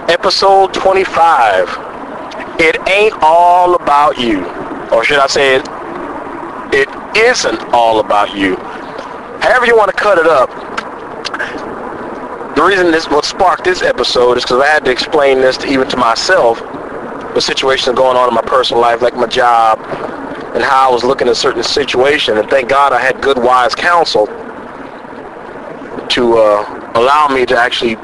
Episode 25. It ain't all about you. Or should I say it isn't all about you. However you want to cut it up. The reason what sparked this episode is because I had to explain this even to myself. The situations going on in my personal life, like my job, and how I was looking at certain situations. And thank God I had good, wise counsel to allow me to actually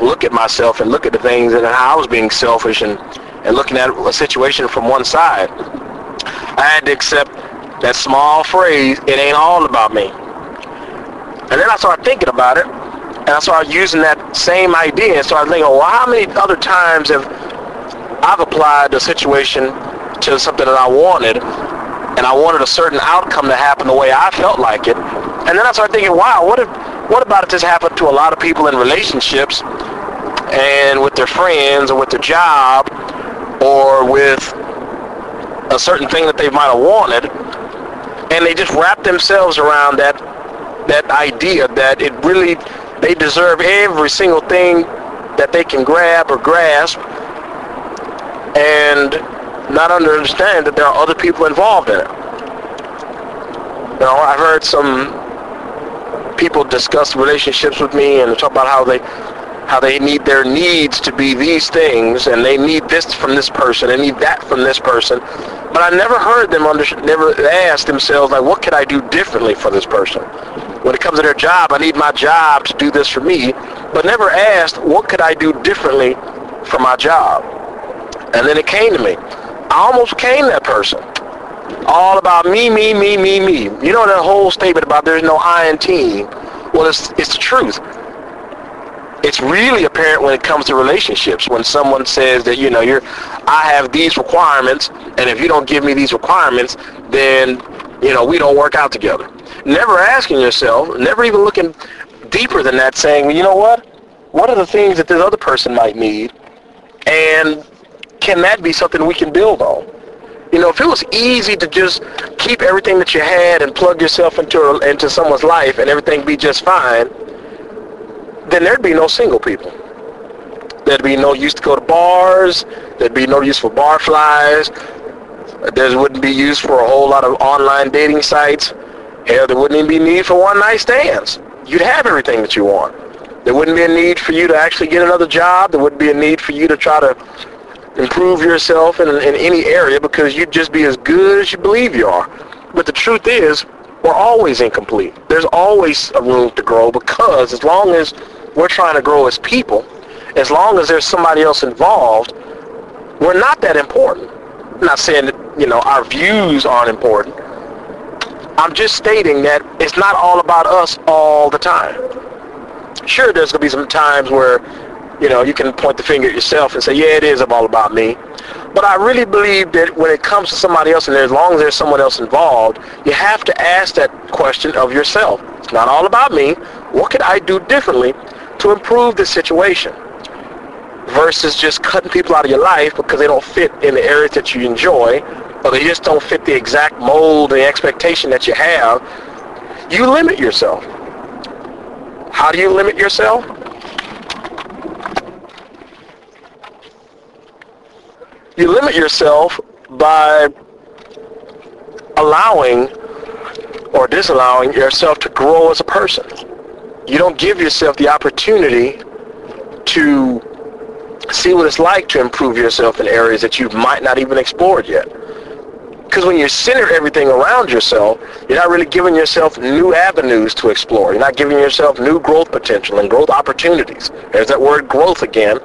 look at myself and look at the things and how I was being selfish and looking at a situation from one side. I had to accept that small phrase, it ain't all about me. And then I started thinking about it, and I started using that same idea and started thinking, well, how many other times have I've applied the situation to something that I wanted, and I wanted a certain outcome to happen the way I felt like it. And then I started thinking, wow, what about if this happened to a lot of people in relationships and with their friends or with their job or with a certain thing that they might have wanted, and they just wrap themselves around that idea that it really, they deserve every single thing that they can grab or grasp, and not understand that there are other people involved in it. You know, I've heard some people discuss relationships with me and talk about how they need their needs to be these things, and they need this from this person, they need that from this person. But I never heard them never ask themselves, like, what could I do differently for this person? When it comes to their job, I need my job to do this for me, but never asked, what could I do differently for my job? And then it came to me. I almost became that person. All about me, me, me, me, me. You know that whole statement about there's no I in team? Well, it's the truth. It's really apparent when it comes to relationships. When someone says that, you know, I have these requirements, and if you don't give me these requirements, then, you know, we don't work out together. Never asking yourself, never even looking deeper than that, saying, well, you know what? What are the things that this other person might need? And can that be something we can build on? You know, if it was easy to just keep everything that you had and plug yourself into someone's life and everything be just fine, then there'd be no single people. There'd be no use to go to bars. There'd be no use for barflies. There wouldn't be use for a whole lot of online dating sites. Hell, there wouldn't even be need for one-night stands. You'd have everything that you want. There wouldn't be a need for you to actually get another job. There wouldn't be a need for you to try to improve yourself in any area, because you'd just be as good as you believe you are. But the truth is, we're always incomplete. There's always a room to grow, because as long as we're trying to grow as people, as long as there's somebody else involved, we're not that important. I'm not saying that, you know, our views aren't important. I'm just stating that it's not all about us all the time. Sure, there's going to be some times where, you know, you can point the finger at yourself and say, yeah, it is all about me. But I really believe that when it comes to somebody else, and as long as there's someone else involved, you have to ask that question of yourself. It's not all about me. What could I do differently to improve this situation? Versus just cutting people out of your life because they don't fit in the areas that you enjoy, or they just don't fit the exact mold and the expectation that you have. You limit yourself. How do you limit yourself? You limit yourself by allowing or disallowing yourself to grow as a person. You don't give yourself the opportunity to see what it's like to improve yourself in areas that you might not even explored yet. Because when you center everything around yourself, you're not really giving yourself new avenues to explore. You're not giving yourself new growth potential and growth opportunities. There's that word growth again.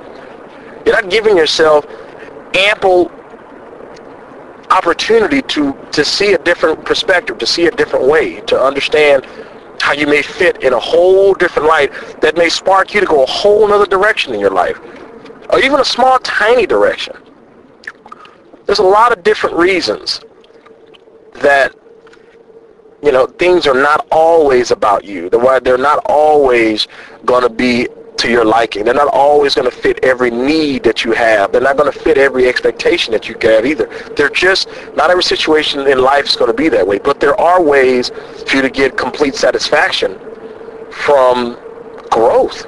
You're not giving yourself ample opportunity to see a different perspective, to see a different way, to understand how you may fit in a whole different light that may spark you to go a whole other direction in your life, or even a small, tiny direction. There's a lot of different reasons that, you know, things are not always about you. They're not always going to be to your liking. They're not always going to fit every need that you have. They're not going to fit every expectation that you have either. They're just, not every situation in life is going to be that way, but there are ways for you to get complete satisfaction from growth,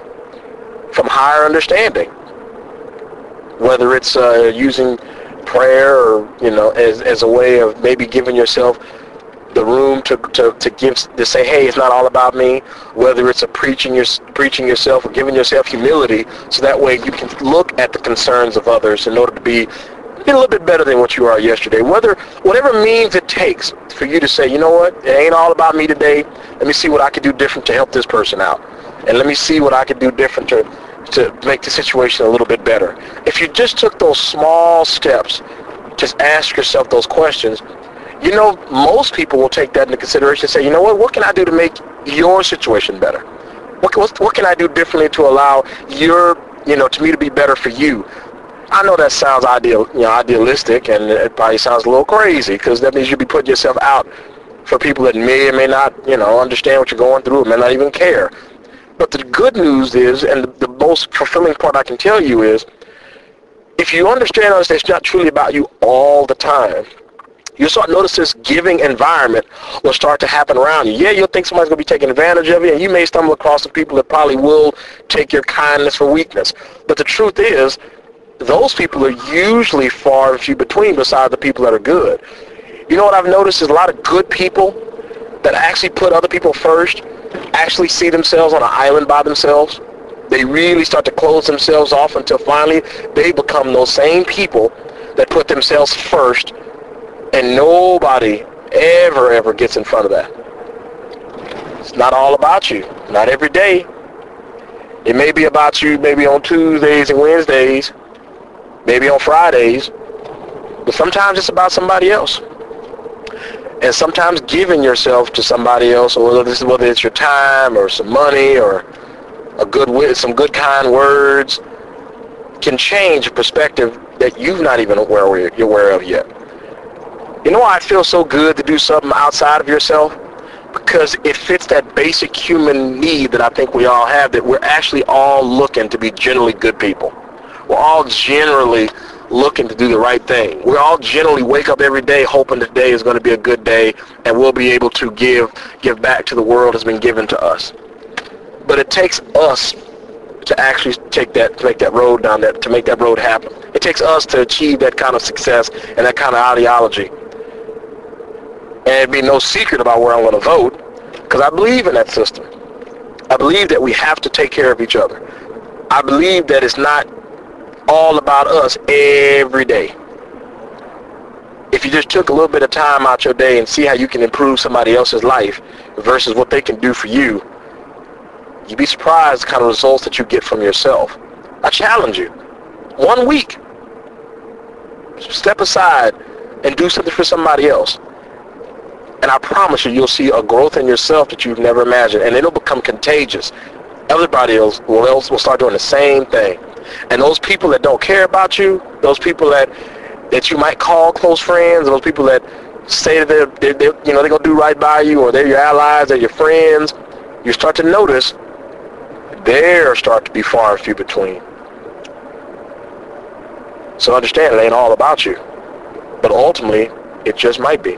from higher understanding. whether it's using prayer or, as a way of maybe giving yourself the room to say, hey, it's not all about me, whether it's preaching yourself or giving yourself humility, so that way you can look at the concerns of others in order to be a little bit better than what you are yesterday. Whatever means it takes for you to say, you know what, it ain't all about me today. Let me see what I can do different to help this person out. And let me see what I can do different to make the situation a little bit better. If you just took those small steps, just ask yourself those questions, most people will take that into consideration and say, you know what can I do to make your situation better? What can I do differently to allow to me to be better for you? I know that sounds idealistic, and it probably sounds a little crazy, because that means you'll be putting yourself out for people that may or may not, understand what you're going through, may not even care. But the good news is, and the most fulfilling part I can tell you is, if you understand that it's not truly about you all the time, you'll start notice this giving environment will start to happen around you. Yeah, you'll think somebody's going to be taking advantage of you, and you may stumble across some people that probably will take your kindness for weakness. But the truth is, those people are usually far and few between beside the people that are good. You know what I've noticed is a lot of good people that actually put other people first actually see themselves on an island by themselves. They really start to close themselves off until finally they become those same people that put themselves first, and nobody ever gets in front of that. It's not all about you. Not every day. It may be about you maybe on Tuesdays and Wednesdays, maybe on Fridays, but sometimes it's about somebody else. And sometimes giving yourself to somebody else, or whether it's your time or some money or some good kind words, can change a perspective that you've not even aware of yet. You know why I feel so good to do something outside of yourself? Because it fits that basic human need that I think we all have, that we're actually all looking to be generally good people. We're all generally looking to do the right thing. We all generally wake up every day hoping today is going to be a good day, and we'll be able to give back to the world has been given to us. But it takes us to actually make that road down there, to make that road happen. It takes us to achieve that kind of success and that kind of ideology. And it'd be no secret about where I'm going to vote, because I believe in that system. I believe that we have to take care of each other. I believe that it's not all about us every day. If you just took a little bit of time out your day and see how you can improve somebody else's life versus what they can do for you, you'd be surprised the kind of results that you get from yourself. I challenge you. 1 week. Step aside and do something for somebody else. And I promise you'll see a growth in yourself that you've never imagined. And it'll become contagious. Everybody else will start doing the same thing. And those people that don't care about you, those people that you might call close friends, those people that say that they're going to do right by you, or they're your allies, they're your friends, you start to notice they're start to be far and few between. So understand, it ain't all about you. But ultimately, it just might be.